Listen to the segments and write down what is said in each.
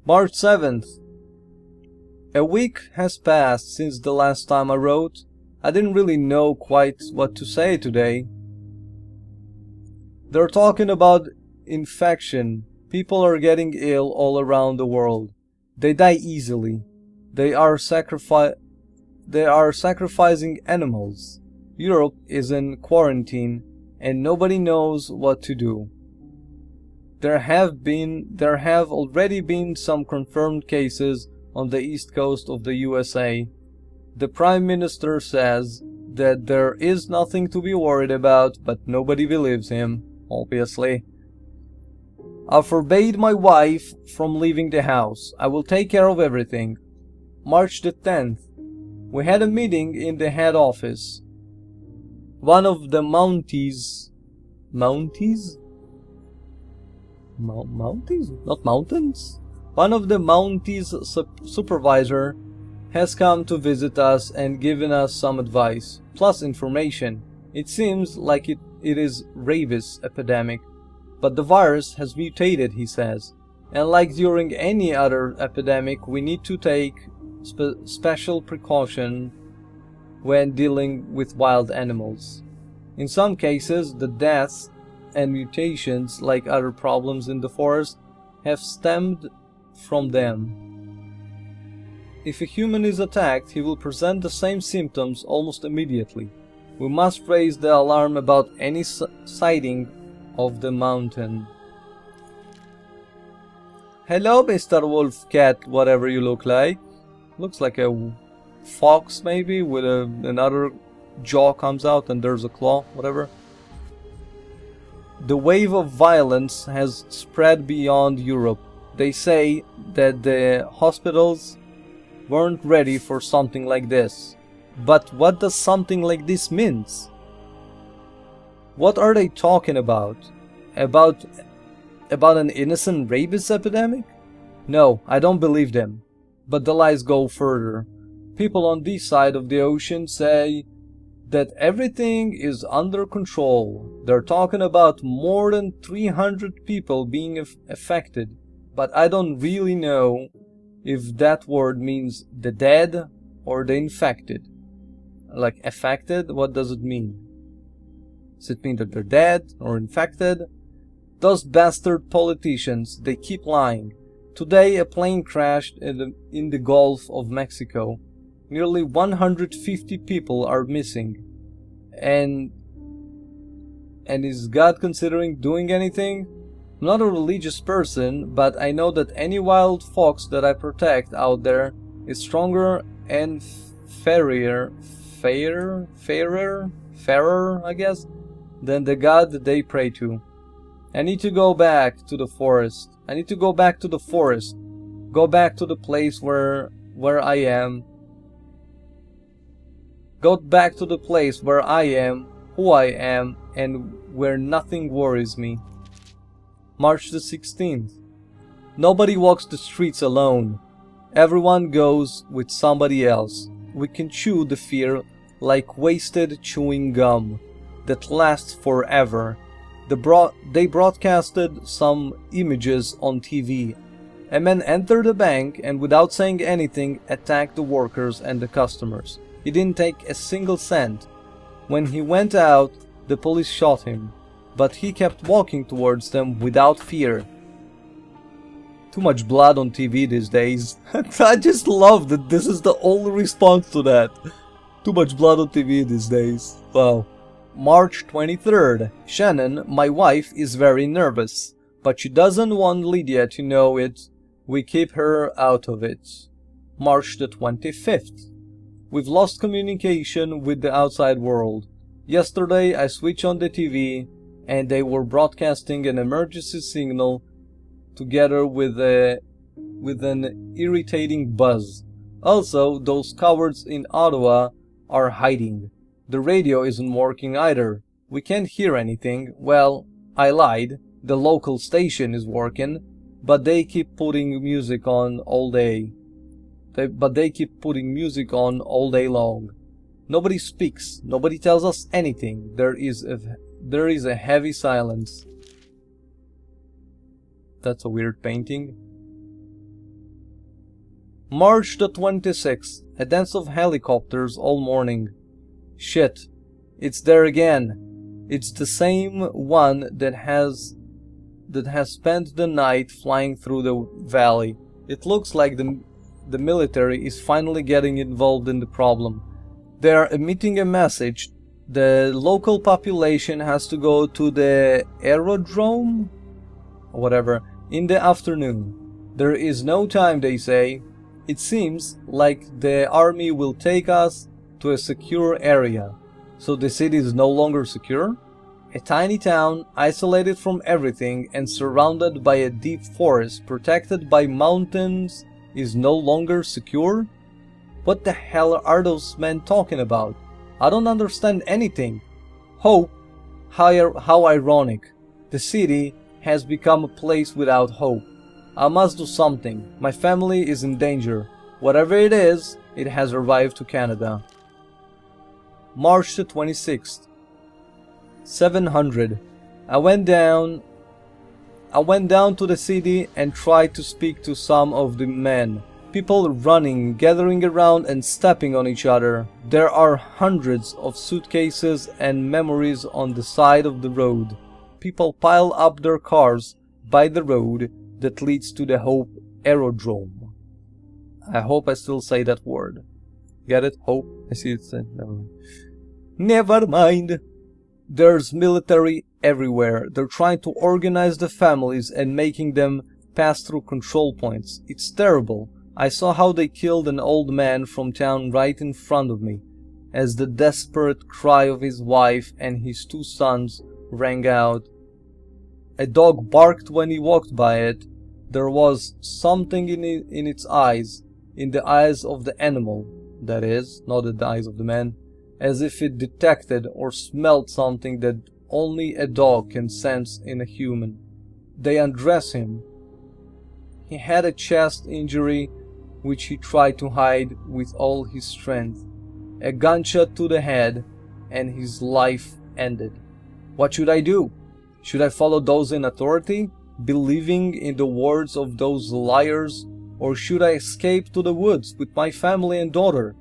March 7th. A week has passed since the last time I wrote. I didn't really know quite what to say today. They're talking about infection. People are getting ill all around the world. They die easily. They are sacrificing animals. Europe is in quarantine and nobody knows what to do. There have already been some confirmed cases on the east coast of the USA. The Prime Minister says that there is nothing to be worried about, but nobody believes him, obviously. I forbade my wife from leaving the house. I will take care of everything. March the 10th. We had a meeting in the head office. One of the Mounties? Not mountains? One of the Mounties supervisor has come to visit us and given us some advice, plus information. It seems like it is rabies epidemic, but the virus has mutated, he says, and like during any other epidemic, we need to take special precaution when dealing with wild animals. In some cases, the deaths and mutations, like other problems in the forest, have stemmed from them. If a human is attacked, he will present the same symptoms almost immediately. We must raise the alarm about any sighting of the mountain. Hello, Mr. Wolf Cat, whatever you look like. Looks like a fox, maybe, with another jaw comes out and there's a claw, whatever. The wave of violence has spread beyond Europe. They say that the hospitals weren't ready for something like this. But what does something like this mean? What are they talking about? About an innocent rabies epidemic? No, I don't believe them. But the lies go further. People on this side of the ocean say that everything is under control. They're talking about more than 300 people being affected. But I don't really know if that word means the dead or the infected. Like affected, what does it mean? Does it mean that they're dead or infected? Those bastard politicians, they keep lying. Today a plane crashed in the Gulf of Mexico. Nearly 150 people are missing. And is God considering doing anything? I'm not a religious person, but I know that any wild fox that I protect out there is stronger and fairer, I guess, than the God that they pray to. I need to go back to the forest. I need to go back to the forest. Go back to the place where I am. Go back to the place where I am, who I am, and where nothing worries me. March the 16th. Nobody walks the streets alone. Everyone goes with somebody else. We can chew the fear like wasted chewing gum that lasts forever. They broadcasted some images on TV. A man entered a bank and without saying anything attacked the workers and the customers. He didn't take a single cent. When he went out, the police shot him, but he kept walking towards them without fear. Too much blood on TV these days. I just love that this is the only response to that. Too much blood on TV these days. Wow. March 23rd. Shannon, my wife, is very nervous, but she doesn't want Lydia to know it. We keep her out of it. March the 25th. We've lost communication with the outside world. Yesterday I switched on the TV and they were broadcasting an emergency signal together with an irritating buzz. Also, those cowards in Ottawa are hiding. The radio isn't working either. We can't hear anything. Well, I lied. The local station is working, but they keep putting music on all day. They keep putting music on all day long. Nobody speaks. Nobody tells us anything. There is a heavy silence. That's a weird painting. March the 26th. A dance of helicopters all morning. Shit. It's there again. It's the same one that has spent the night flying through the valley. It looks like the military is finally getting involved in the problem. They are emitting a message. The local population has to go to the aerodrome, or whatever, in the afternoon. There is no time, they say. It seems like the army will take us to a secure area. So the city is no longer secure? A tiny town, isolated from everything and surrounded by a deep forest protected by mountains, is no longer secure? What the hell are those men talking about? I don't understand anything. Hope? How ironic. The city has become a place without hope. I must do something. My family is in danger. Whatever it is, it has arrived to Canada. March the 26th. 700. I went down to the city and tried to speak to some of the men. People running, gathering around and stepping on each other. There are hundreds of suitcases and memories on the side of the road. People pile up their cars by the road that leads to the Hope Aerodrome. I hope I still say that word. Get it? Hope? I see it said. Never mind. There's military everywhere. They're trying to organize the families and making them pass through control points. It's terrible. I saw how they killed an old man from town right in front of me, as the desperate cry of his wife and his two sons rang out. A dog barked when he walked by it. There was something in its eyes, in the eyes of the animal, that is, not in the eyes of the man, as if it detected or smelled something that only a dog can sense in a human. They undress him. He had a chest injury which he tried to hide with all his strength. A gunshot to the head, and his life ended. What should I do? Should I follow those in authority, believing in the words of those liars, or should I escape to the woods with my family and daughter?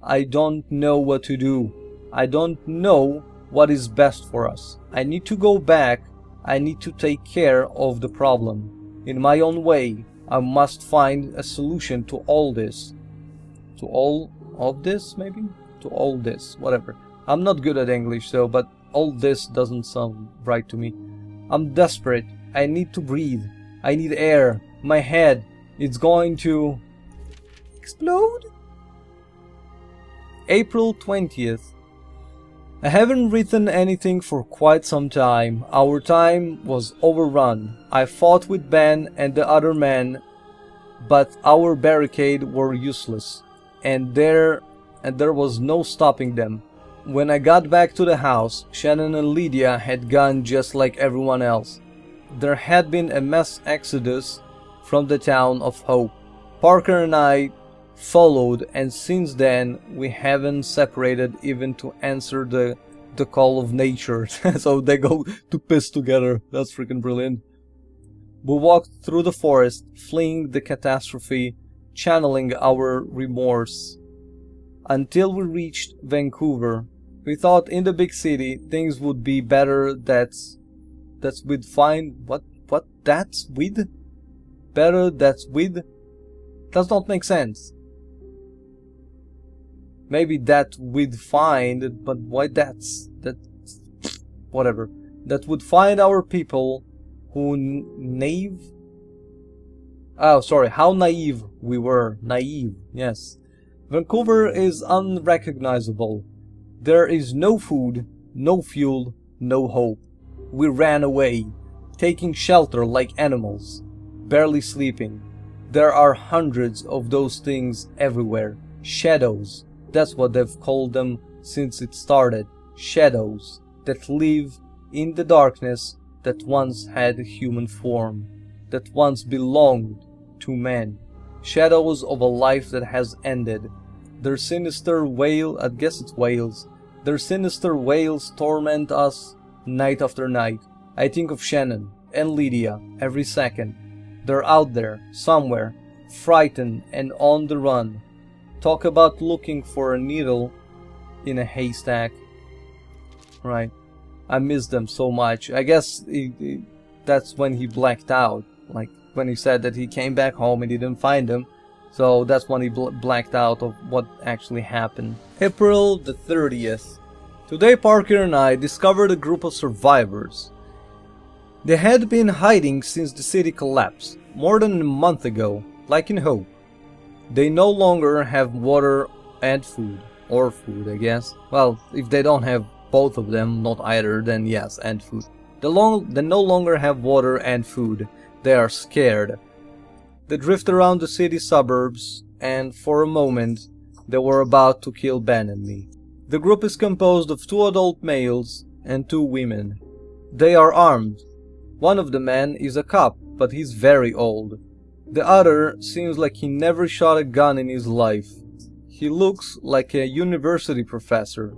I don't know what to do. I don't know what is best for us. I need to go back. I need to take care of the problem. In my own way, I must find a solution to all this. To all of this, maybe? To all this, whatever. I'm not good at English, so, but all this doesn't sound right to me. I'm desperate. I need to breathe. I need air. My head, it's going to explode? April 20th. I haven't written anything for quite some time. Our time was overrun. I fought with Ben and the other men, but our barricade were useless, and there was no stopping them. When I got back to the house, Shannon and Lydia had gone just like everyone else. There had been a mass exodus from the town of Hope. Parker and I followed, and since then we haven't separated even to answer the call of nature. So they go to piss together. That's freaking brilliant. We walked through the forest, fleeing the catastrophe, channeling our remorse, until we reached Vancouver. We thought in the big city things would be better. That's with fine. What that's with? Better that's with? Does not make sense. Maybe that we'd find, but why that whatever. That would find our people who naive. Oh, sorry, how naive we were. Naive, yes. Vancouver is unrecognizable. There is no food, no fuel, no hope. We ran away, taking shelter like animals, barely sleeping. There are hundreds of those things everywhere. Shadows. That's what they've called them since it started. Shadows that live in the darkness, that once had a human form, that once belonged to men. Shadows of a life that has ended. Their sinister wail, I guess it's wails. Their sinister wails torment us night after night. I think of Shannon and Lydia every second. They're out there, somewhere, frightened and on the run. Talk about looking for a needle in a haystack. Right. I miss them so much. I guess that's when he blacked out. Like when he said that he came back home and he didn't find them. So that's when he blacked out of what actually happened. April the 30th. Today Parker and I discovered a group of survivors. They had been hiding since the city collapsed, more than a month ago, like in hope. They no longer have water and food. Or food, I guess. Well, if they don't have both of them, not either, then yes, and food. They no longer have water and food. They are scared. They drift around the city suburbs, and for a moment, they were about to kill Ben and me. The group is composed of 2 adult males and 2 women. They are armed. One of the men is a cop, but he's very old. The other seems like he never shot a gun in his life. He looks like a university professor.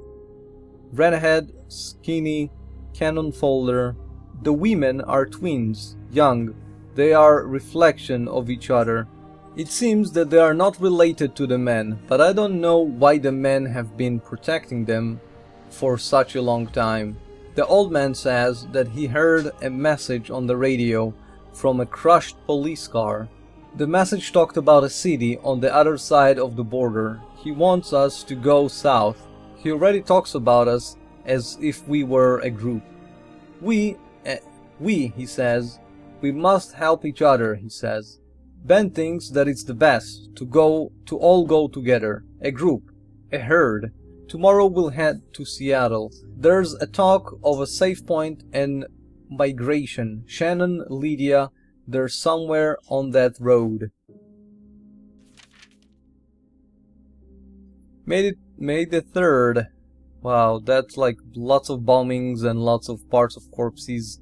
Redhead, skinny, cannon folder. The women are twins, young. They are reflection of each other. It seems that they are not related to the men, but I don't know why the men have been protecting them for such a long time. The old man says that he heard a message on the radio from a crushed police car. The message talked about a city on the other side of the border. He wants us to go south. He already talks about us as if we were a group. We, he says, we must help each other, he says. Ben thinks that it's the best to all go together, a group, a herd. Tomorrow we'll head to Seattle. There's a talk of a safe point and migration. Shannon, Lydia, they're somewhere on that road. May the 3rd. Wow, that's like lots of bombings and lots of parts of corpses.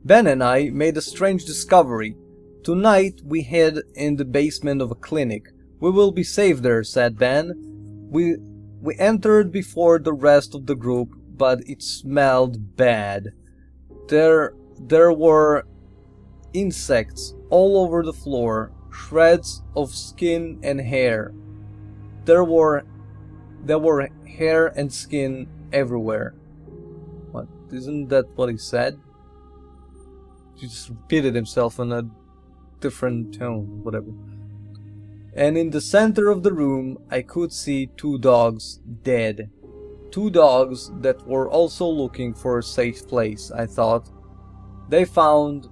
Ben and I made a strange discovery. Tonight we hid in the basement of a clinic. We will be safe there, said Ben. We entered before the rest of the group, but it smelled bad. There were insects all over the floor, shreds of skin and hair. There were hair and skin everywhere. What? Isn't that what he said? He just repeated himself in a different tone, whatever. And in the center of the room, I could see 2 dogs dead. 2 dogs that were also looking for a safe place, I thought. They fought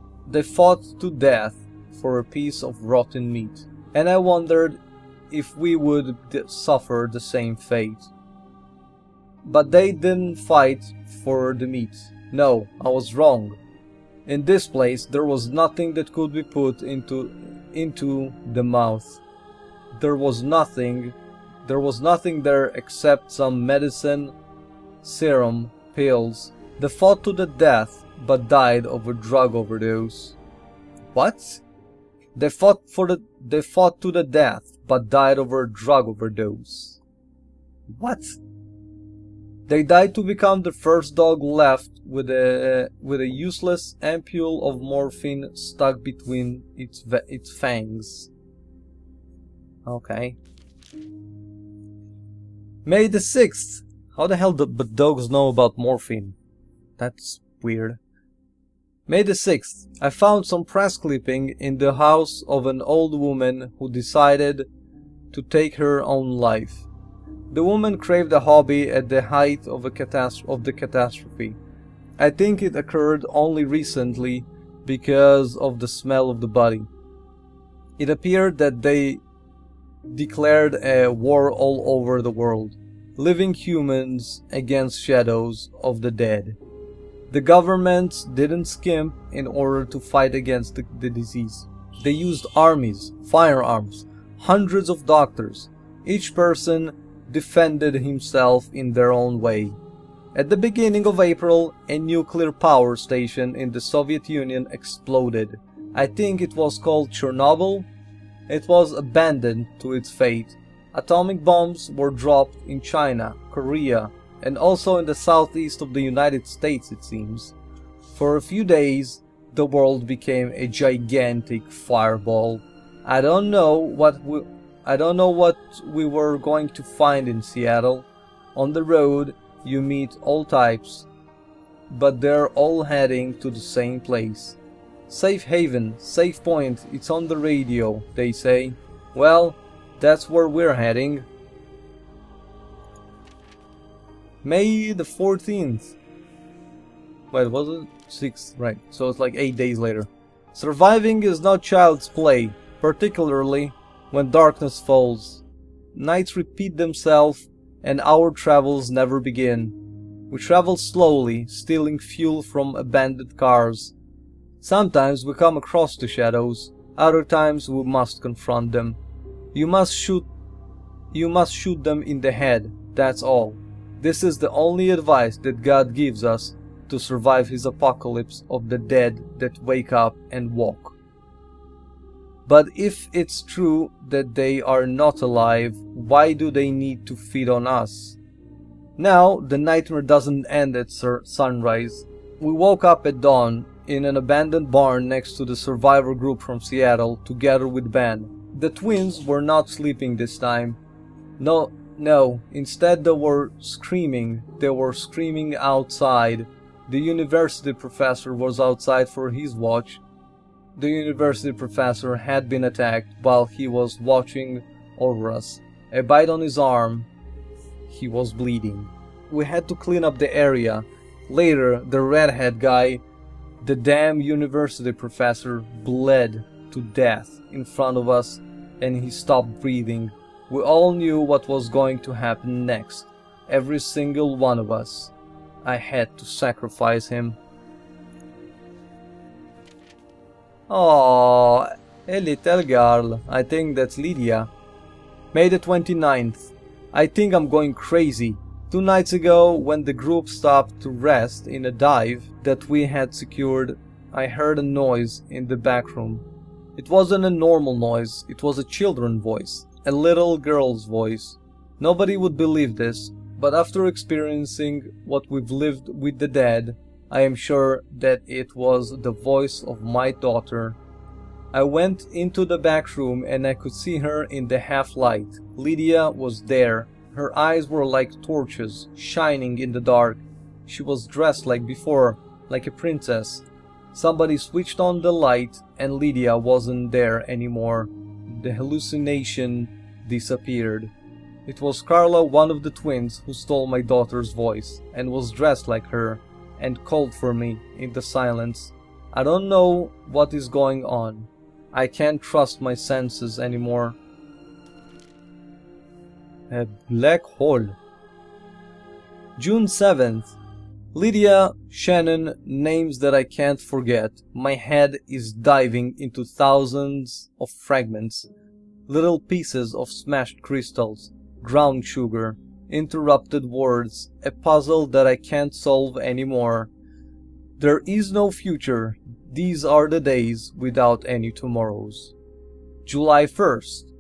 to death for a piece of rotten meat. And I wondered if we would suffer the same fate. But they didn't fight for the meat. No, I was wrong. In this place there was nothing that could be put into the mouth. There was nothing there except some medicine, serum, pills. They fought to the death but died of a drug overdose. What? They fought to the death but died of a drug overdose. What? They died to become the first dog left with a useless ampule of morphine stuck between its fangs. Okay. May the 6th. How the hell do dogs know about morphine? That's weird. May the 6th. I found some press clipping in the house of an old woman who decided to take her own life. The woman craved a hobby at the height of the catastrophe. I think it occurred only recently because of the smell of the body. It appeared that they declared a war all over the world, living humans against shadows of the dead. The governments didn't skimp in order to fight against the disease. They used armies, firearms, hundreds of doctors. Each person defended himself in their own way. At the beginning of April, a nuclear power station in the Soviet Union exploded. I think it was called Chernobyl. It was abandoned to its fate. Atomic bombs were dropped in China, Korea, and also in the southeast of the United States, it seems. For a few days, the world became a gigantic fireball. I don't know what we were going to find in Seattle. On the road, you meet all types, but they're all heading to the same place. Safe haven, safe point, it's on the radio, they say. Well, that's where we're heading. May the 14th. Wait, was it? 6th, right. So it's like 8 days later. Surviving is not child's play, particularly when darkness falls. Nights repeat themselves and our travels never begin. We travel slowly, stealing fuel from abandoned cars. Sometimes we come across the shadows, other times we must confront them. You must shoot them in the head, that's all. This is the only advice that God gives us to survive his apocalypse of the dead that wake up and walk. But if it's true that they are not alive, why do they need to feed on us? Now, the nightmare doesn't end at sunrise. We woke up at dawn in an abandoned barn next to the survivor group from Seattle, together with Ben. The twins were not sleeping this time. No, instead they were screaming. They were screaming outside. The university professor was outside for his watch. The university professor had been attacked while he was watching over us. A bite on his arm. He was bleeding. We had to clean up the area. Later, the redhead guy, the damn university professor, bled to death in front of us and he stopped breathing. We all knew what was going to happen next. Every single one of us. I had to sacrifice him. Oh, a little girl. I think that's Lydia. May the 29th. I think I'm going crazy. 2 nights ago, when the group stopped to rest in a dive that we had secured, I heard a noise in the back room. It wasn't a normal noise, it was a children's voice, a little girl's voice. Nobody would believe this, but after experiencing what we've lived with the dead, I am sure that it was the voice of my daughter. I went into the back room and I could see her in the half light. Lydia was there. Her eyes were like torches, shining in the dark. She was dressed like before, like a princess. Somebody switched on the light and Lydia wasn't there anymore. The hallucination disappeared. It was Carla, one of the twins, who stole my daughter's voice and was dressed like her and called for me in the silence. I don't know what is going on. I can't trust my senses anymore. A black hole. June 7th. Lydia, Shannon, names that I can't forget. My head is diving into thousands of fragments. Little pieces of smashed crystals, ground sugar, interrupted words, a puzzle that I can't solve anymore. There is no future. These are the days without any tomorrows. July 1st.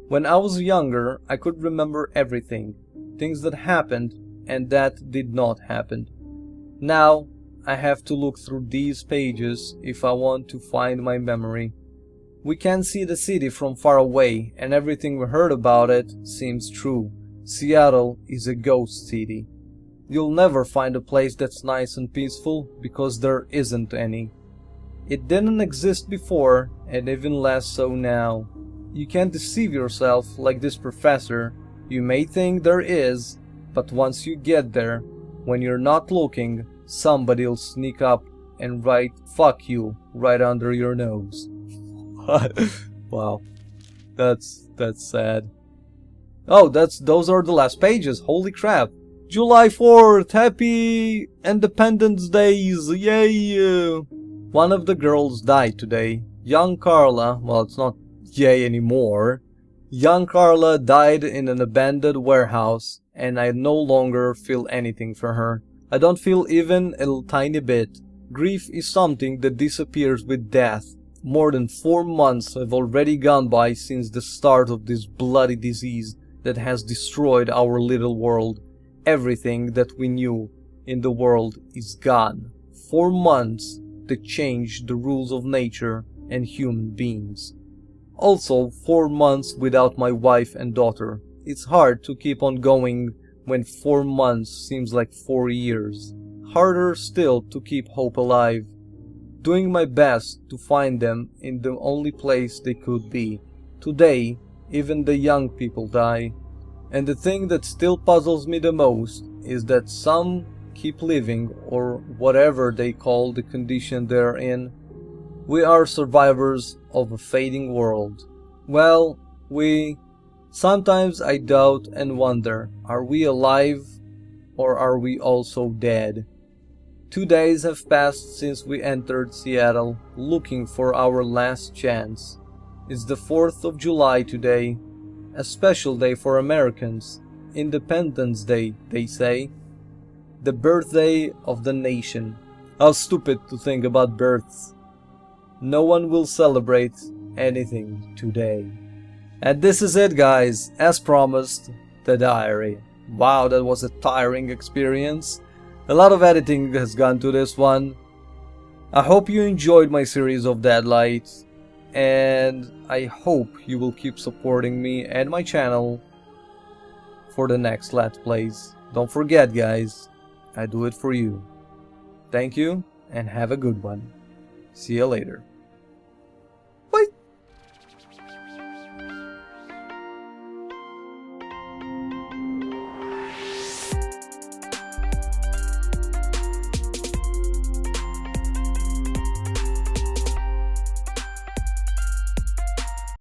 When I was younger, I could remember everything. Things that happened and that did not happen. Now, I have to look through these pages if I want to find my memory. We can see the city from far away, and everything we heard about it seems true. Seattle is a ghost city. You'll never find a place that's nice and peaceful, because there isn't any. It didn't exist before, and even less so now. You can't deceive yourself like this professor. You may think there is, but once you get there, when you're not looking, somebody'll sneak up and write "fuck you" right under your nose. Wow, that's sad. Oh, those are the last pages. Holy crap! July 4th, happy Independence Days! Yay! One of the girls died today. Young Carla. Well, it's not yay anymore. Young Carla died in an abandoned warehouse, and I no longer feel anything for her. I don't feel even a tiny bit. Grief is something that disappears with death. More than 4 months have already gone by since the start of this bloody disease that has destroyed our little world. Everything that we knew in the world is gone. 4 months that changed the rules of nature and human beings. Also, 4 months without my wife and daughter. It's hard to keep on going when 4 months seems like 4 years. Harder still to keep hope alive. Doing my best to find them in the only place they could be. Today, even the young people die. And the thing that still puzzles me the most is that some keep living, or whatever they call the condition they're in. We are survivors of a fading world. Well, sometimes I doubt and wonder, are we alive or are we also dead? 2 days have passed since we entered Seattle looking for our last chance. It's the 4th of July today, a special day for Americans. Independence Day, they say. The birthday of the nation. How stupid to think about births. No one will celebrate anything today. And this is it, guys. As promised, the diary. Wow, that was a tiring experience. A lot of editing has gone to this one. I hope you enjoyed my series of Deadlight, and I hope you will keep supporting me and my channel for the next Let's Plays. Don't forget, guys, I do it for you. Thank you, and have a good one. See you later.